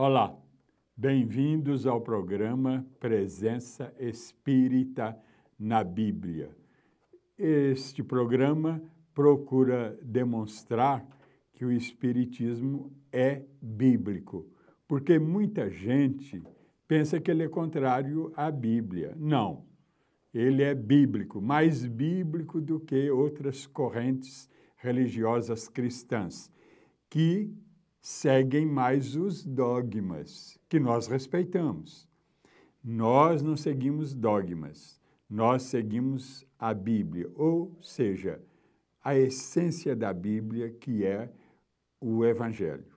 Olá, bem-vindos ao programa Presença Espírita na Bíblia. Este programa procura demonstrar que o Espiritismo é bíblico, porque muita gente pensa que ele é contrário à Bíblia. Não, ele é bíblico, mais bíblico do que outras correntes religiosas cristãs, que seguem mais os dogmas, que nós respeitamos. Nós não seguimos dogmas, nós seguimos a Bíblia, ou seja, a essência da Bíblia, que é o Evangelho.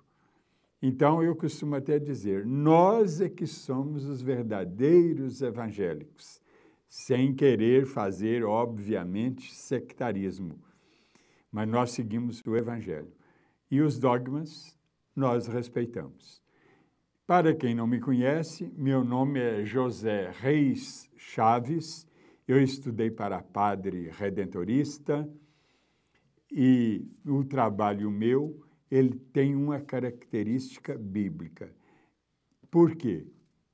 Então, eu costumo até dizer, nós é que somos os verdadeiros evangélicos, sem querer fazer, obviamente, sectarismo, mas nós seguimos o Evangelho. E os dogmas nós respeitamos. Para quem não me conhece, meu nome é José Reis Chaves, eu estudei para padre redentorista e o trabalho meu, ele tem uma característica bíblica. Por quê?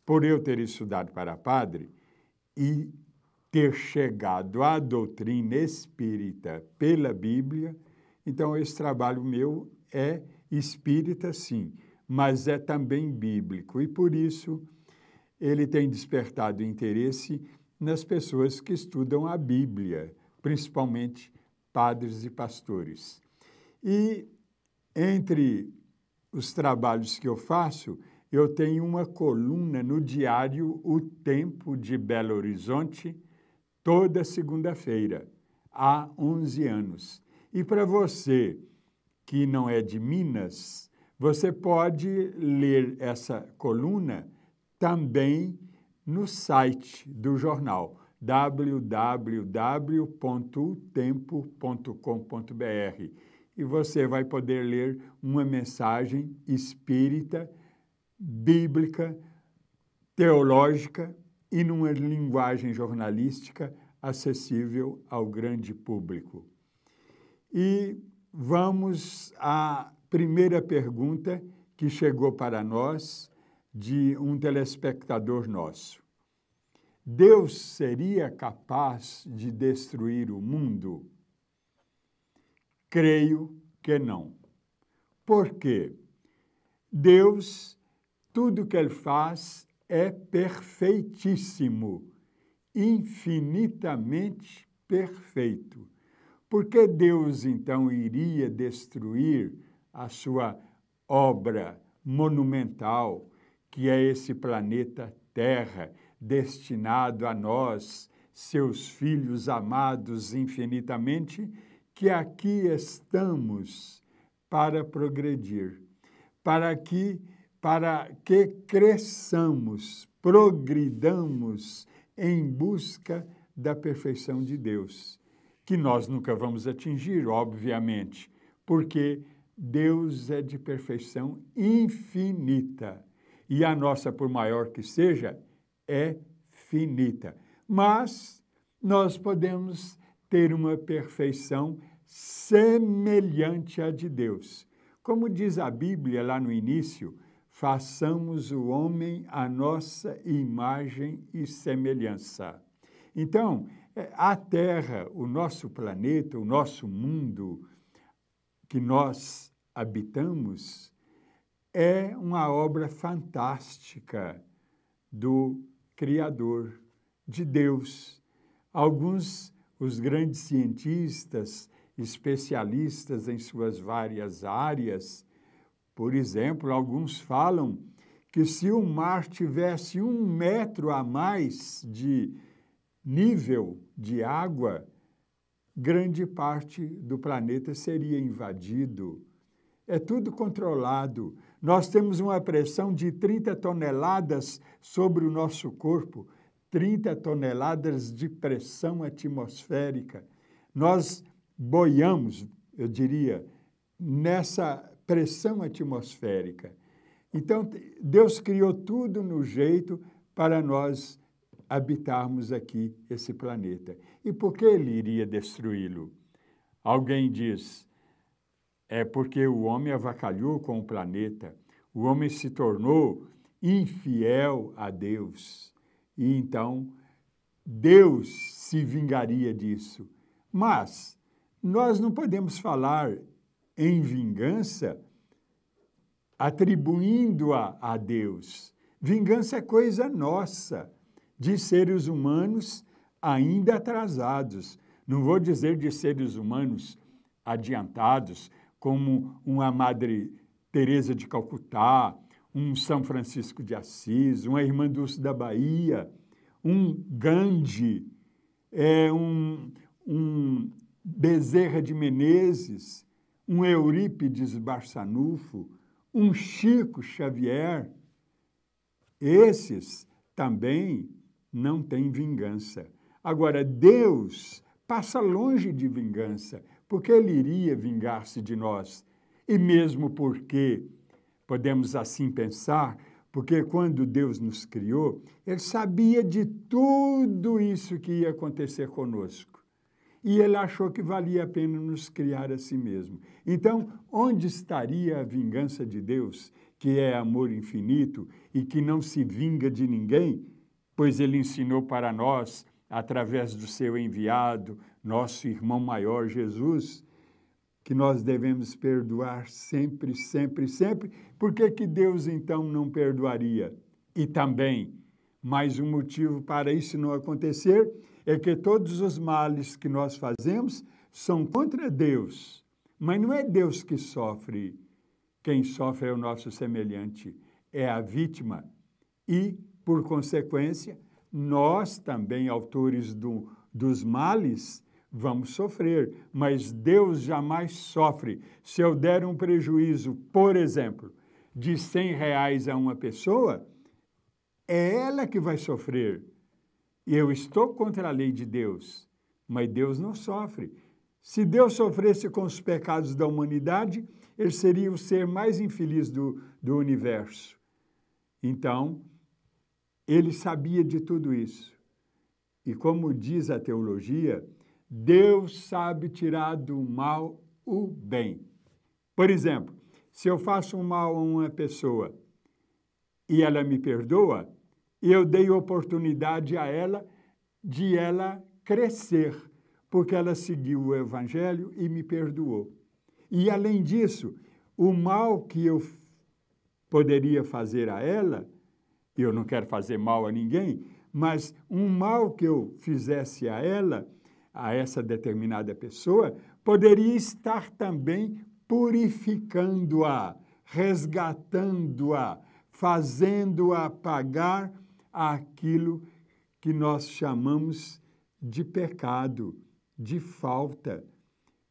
Por eu ter estudado para padre e ter chegado à doutrina espírita pela Bíblia, então esse trabalho meu é espírita, sim, mas é também bíblico, e por isso ele tem despertado interesse nas pessoas que estudam a Bíblia, principalmente padres e pastores. E entre os trabalhos que eu faço, eu tenho uma coluna no diário O Tempo de Belo Horizonte, toda segunda-feira, há 11 anos. E para você que não é de Minas, você pode ler essa coluna também no site do jornal, www.utempo.com.br, e você vai poder ler uma mensagem espírita, bíblica, teológica e numa linguagem jornalística acessível ao grande público. E vamos à primeira pergunta que chegou para nós de um telespectador nosso. Deus seria capaz de destruir o mundo? Creio que não. Por quê? Deus, tudo que Ele faz é perfeitíssimo, infinitamente perfeito. Por que Deus, então, iria destruir a sua obra monumental, que é esse planeta Terra, destinado a nós, seus filhos amados infinitamente, que aqui estamos para progredir, para que cresçamos, progridamos em busca da perfeição de Deus, que nós nunca vamos atingir, obviamente, porque Deus é de perfeição infinita, e a nossa, por maior que seja, é finita. Mas nós podemos ter uma perfeição semelhante à de Deus. Como diz a Bíblia lá no início, façamos o homem à nossa imagem e semelhança. Então, a Terra, o nosso planeta, o nosso mundo que nós habitamos, é uma obra fantástica do Criador, de Deus. Alguns, os grandes cientistas, especialistas em suas várias áreas, por exemplo, alguns falam que se o mar tivesse 1 metro a mais de nível de água, grande parte do planeta seria invadido. É tudo controlado. Nós temos uma pressão de 30 toneladas sobre o nosso corpo, 30 toneladas de pressão atmosférica. Nós boiamos, eu diria, nessa pressão atmosférica. Então, Deus criou tudo no jeito para nós habitarmos aqui esse planeta. E por que Ele iria destruí-lo? Alguém diz, é porque o homem avacalhou com o planeta. o homem se tornou infiel a Deus. E então, Deus se vingaria disso. Mas nós não podemos falar em vingança atribuindo-a a Deus. Vingança é coisa nossa, de seres humanos ainda atrasados. Não vou dizer de seres humanos adiantados, como uma Madre Teresa de Calcutá, um São Francisco de Assis, uma Irmã Dulce da Bahia, um Gandhi, um Bezerra de Menezes, um Eurípides Barçanufo, um Chico Xavier. Esses também não têm vingança. Agora, Deus passa longe de vingança, porque Ele iria vingar-se de nós. E mesmo porque, podemos assim pensar, porque quando Deus nos criou, Ele sabia de tudo isso que ia acontecer conosco. E Ele achou que valia a pena nos criar a si mesmo. Então, onde estaria a vingança de Deus, que é amor infinito e que não se vinga de ninguém, pois Ele ensinou para nós, através do seu enviado, nosso irmão maior, Jesus, que nós devemos perdoar sempre, sempre, sempre. Por que Deus, então, não perdoaria? E também, mais um motivo para isso não acontecer é que todos os males que nós fazemos são contra Deus. Mas não é Deus que sofre. Quem sofre é o nosso semelhante, é a vítima. E, por consequência, nós também, autores dos males, vamos sofrer, mas Deus jamais sofre. Se eu der um prejuízo, por exemplo, de R$100 a uma pessoa, é ela que vai sofrer. E eu estou contra a lei de Deus, mas Deus não sofre. Se Deus sofresse com os pecados da humanidade, Ele seria o ser mais infeliz do universo. Então, Ele sabia de tudo isso. E como diz a teologia, Deus sabe tirar do mal o bem. Por exemplo, se eu faço um mal a uma pessoa e ela me perdoa, eu dei oportunidade a ela de ela crescer, porque ela seguiu o Evangelho e me perdoou. E, além disso, o mal que eu poderia fazer a ela, eu não quero fazer mal a ninguém, mas um mal que eu fizesse a ela, a essa determinada pessoa, poderia estar também purificando-a, resgatando-a, fazendo-a pagar aquilo que nós chamamos de pecado, de falta,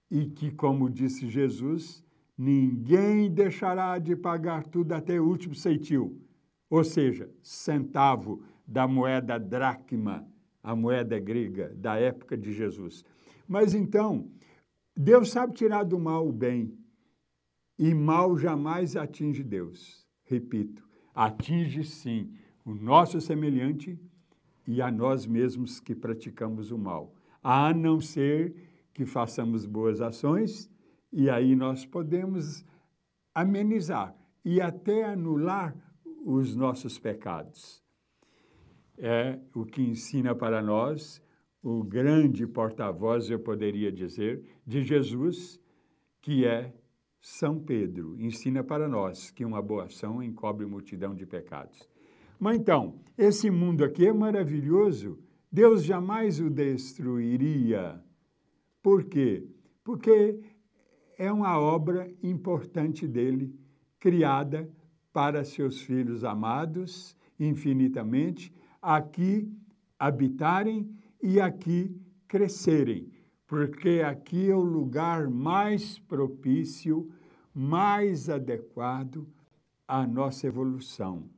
e que, como disse Jesus, ninguém deixará de pagar tudo até o último ceitil, ou seja, centavo da moeda dracma, a moeda grega da época de Jesus. Mas então, Deus sabe tirar do mal o bem, e mal jamais atinge Deus. Repito, atinge sim o nosso semelhante e a nós mesmos que praticamos o mal, a não ser que façamos boas ações, e aí nós podemos amenizar e até anular os nossos pecados. É o que ensina para nós o grande porta-voz, eu poderia dizer, de Jesus, que é São Pedro. Ensina para nós que uma boa ação encobre multidão de pecados. Mas então, esse mundo aqui é maravilhoso, Deus jamais o destruiria. Por quê? Porque é uma obra importante dele, criada para seus filhos amados, infinitamente, aqui habitarem e aqui crescerem, porque aqui é o lugar mais propício, mais adequado à nossa evolução.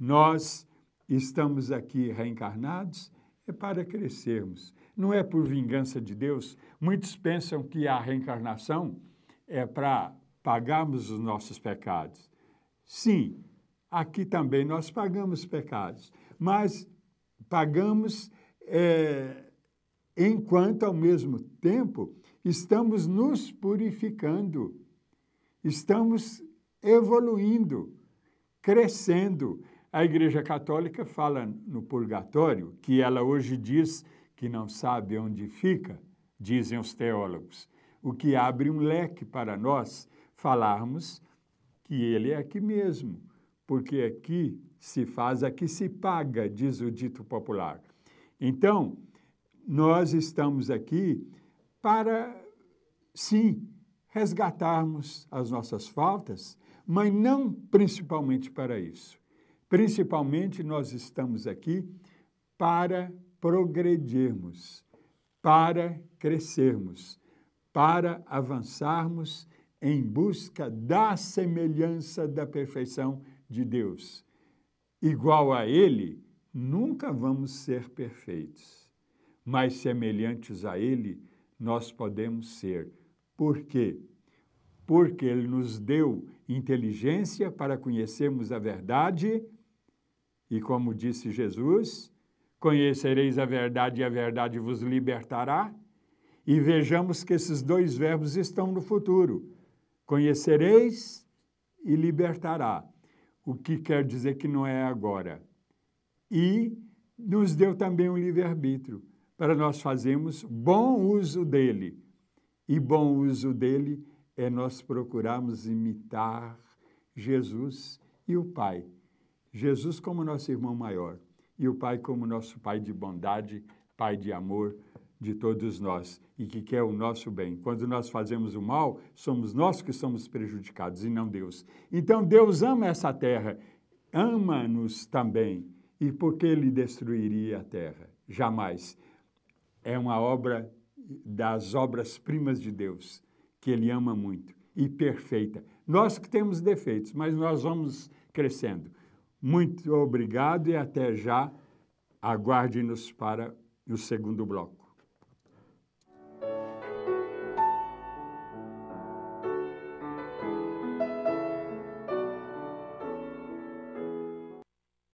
Nós estamos aqui reencarnados para crescermos. Não é por vingança de Deus. Muitos pensam que a reencarnação é para pagarmos os nossos pecados. Sim, aqui também nós pagamos pecados, mas pagamos enquanto, ao mesmo tempo, estamos nos purificando, estamos evoluindo, crescendo. A Igreja Católica fala no purgatório, que ela hoje diz que não sabe onde fica, dizem os teólogos, o que abre um leque para nós falarmos que ele é aqui mesmo, porque aqui se faz, aqui se paga, diz o dito popular. Então, nós estamos aqui para, sim, resgatarmos as nossas faltas, mas não principalmente para isso. Principalmente, nós estamos aqui para progredirmos, para crescermos, para avançarmos em busca da semelhança da perfeição de Deus. Igual a Ele, nunca vamos ser perfeitos, mas semelhantes a Ele, nós podemos ser. Por quê? Porque Ele nos deu inteligência para conhecermos a verdade e, como disse Jesus, conhecereis a verdade e a verdade vos libertará. E vejamos que esses dois verbos estão no futuro. Conhecereis e libertará, o que quer dizer que não é agora. E nos deu também um livre-arbítrio, para nós fazermos bom uso dele. E bom uso dele é nós procurarmos imitar Jesus e o Pai. Jesus como nosso irmão maior e o Pai como nosso Pai de bondade, Pai de amor de todos nós e que quer o nosso bem. Quando nós fazemos o mal, somos nós que somos prejudicados e não Deus. Então Deus ama essa terra, ama-nos também. E por que Ele destruiria a terra? Jamais. É uma obra das obras-primas de Deus, que Ele ama muito e perfeita. Nós que temos defeitos, mas nós vamos crescendo. Muito obrigado e até já. Aguarde-nos para o segundo bloco.